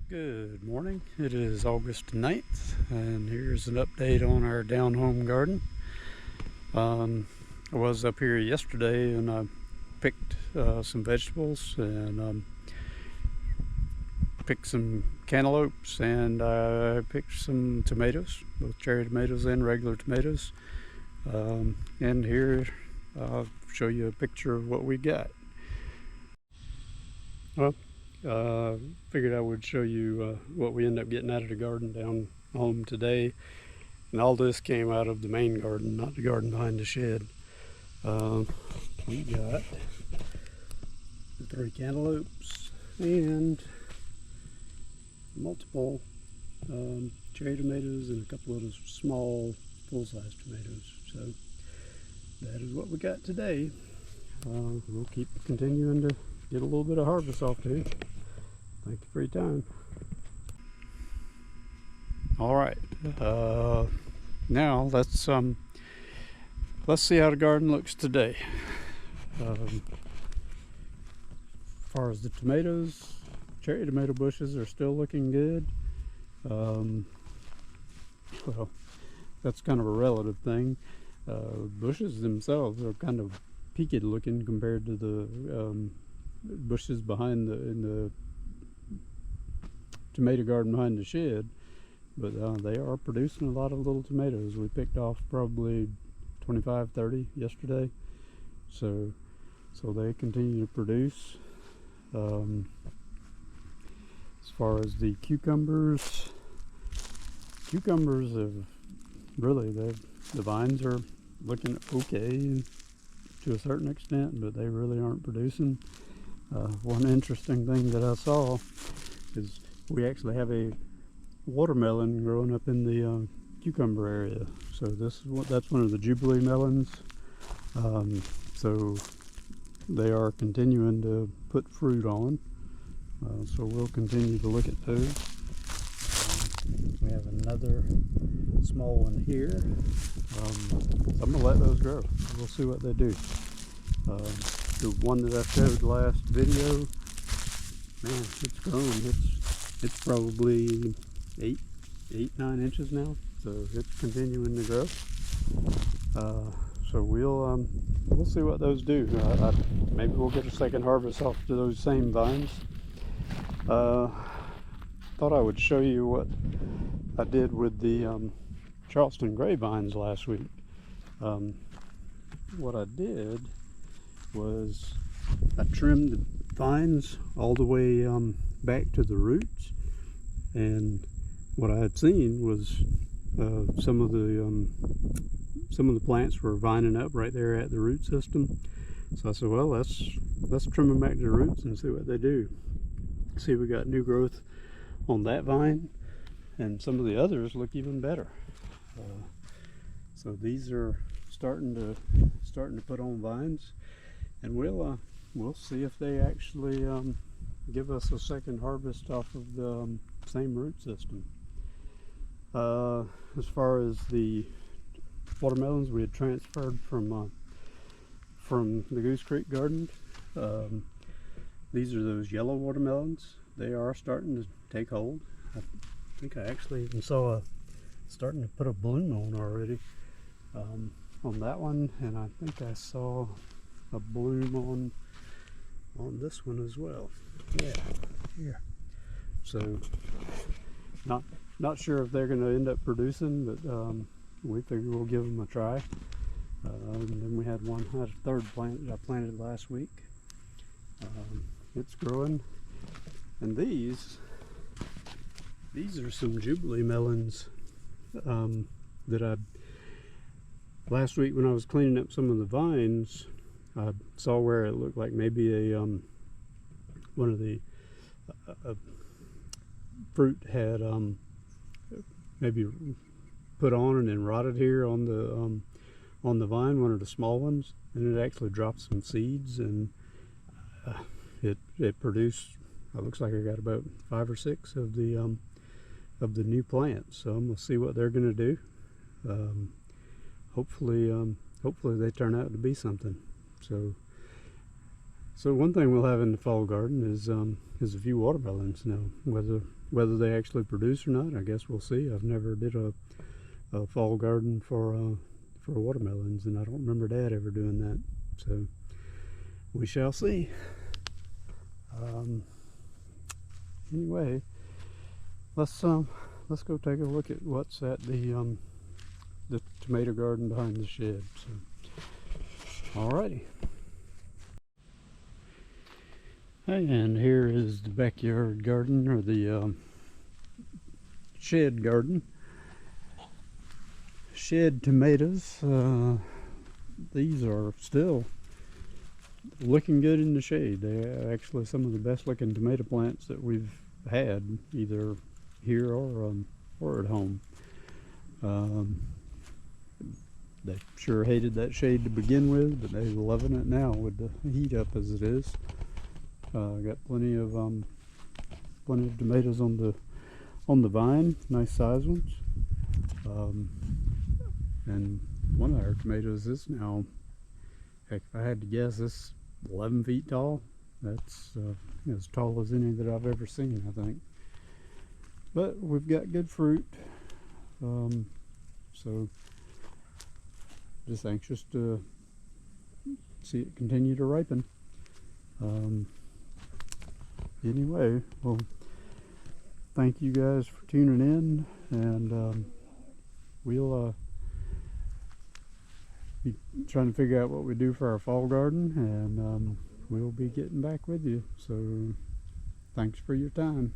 Good morning. It is August 9th, and here's an update on our down home garden. I was up here yesterday and I picked some vegetables and picked some cantaloupes, and I picked some tomatoes, both cherry tomatoes and regular tomatoes. And here I'll show you a picture of what we got. Well, figured I would show you what we end up getting out of the garden down home today. And all this came out of the main garden, not the garden behind the shed. We got the 3 cantaloupes and multiple cherry tomatoes and a couple of small full-size tomatoes. So that is what we got today. We'll keep continuing to get a little bit of harvest off too. Thank you for your time. All right, now let's see how the garden looks today. As far as the tomatoes, cherry tomato bushes are still looking good. Well, that's kind of a relative thing. Bushes themselves are kind of peaked looking compared to the bushes behind in the tomato garden behind the shed, but they are producing a lot of little tomatoes. We picked off probably 25-30 yesterday, so they continue to produce. As far as the cucumbers have really, the vines are looking okay to a certain extent, but they really aren't producing. One interesting thing that I saw is we actually have a watermelon growing up in the cucumber area. So that's one of the Jubilee melons. So they are continuing to put fruit on. So we'll continue to look at those. We have another small one here. I'm gonna let those grow. We'll see what they do. The one that I showed last video, man, it's grown. It's probably 8-9 inches now, so it's continuing to grow. So we'll see what those do. Maybe we'll get a second harvest off to those same vines. Thought I would show you what I did with the Charleston grapevines last week. What I did was I trimmed the vines all the way back to the roots, and what I had seen was some of the plants were vining up right there at the root system. So I said, well, let's trim them back to the roots and see what they do. See, we got new growth on that vine, and some of the others look even better. So these are starting to put on vines, and we'll see if they actually give us a second harvest off of the same root system. As far as the watermelons, we had transferred from the Goose Creek garden. These are those yellow watermelons. They are starting to take hold. I think I actually even saw starting to put a bloom on already on that one, and I think I saw a bloom on this one as well. Yeah, here. So not sure if they're going to end up producing, but we figure we'll give them a try. And then we had a third plant that I planted last week. It's growing, and these are some Jubilee melons that last week when I was cleaning up some of the vines, I saw where it looked like maybe one of the fruit had maybe put on and then rotted here on the vine, one of the small ones, and it actually dropped some seeds, and it produced, it looks like I got about 5 or 6 of the new plants. So I'm gonna see what they're gonna do. Hopefully they turn out to be something. So So one thing we'll have in the fall garden is a few watermelons now. Whether they actually produce or not, I guess we'll see. I've never did a fall garden for watermelons, and I don't remember Dad ever doing that. So we shall see. Anyway, let's go take a look at what's at the tomato garden behind the shed. So, alrighty. And here is the backyard garden, or the shed garden. Shed tomatoes. These are still looking good in the shade. They're actually some of the best looking tomato plants that we've had, either here or at home. They sure hated that shade to begin with, but they're loving it now with the heat up as it is. Got plenty of tomatoes on the vine, nice size ones. And one of our tomatoes is now, heck, if I had to guess, it's 11 feet tall. That's as tall as any that I've ever seen, I think. But we've got good fruit, so just anxious to see it continue to ripen. Anyway, well, thank you guys for tuning in, and we'll be trying to figure out what we do for our fall garden, and we'll be getting back with you. So thanks for your time.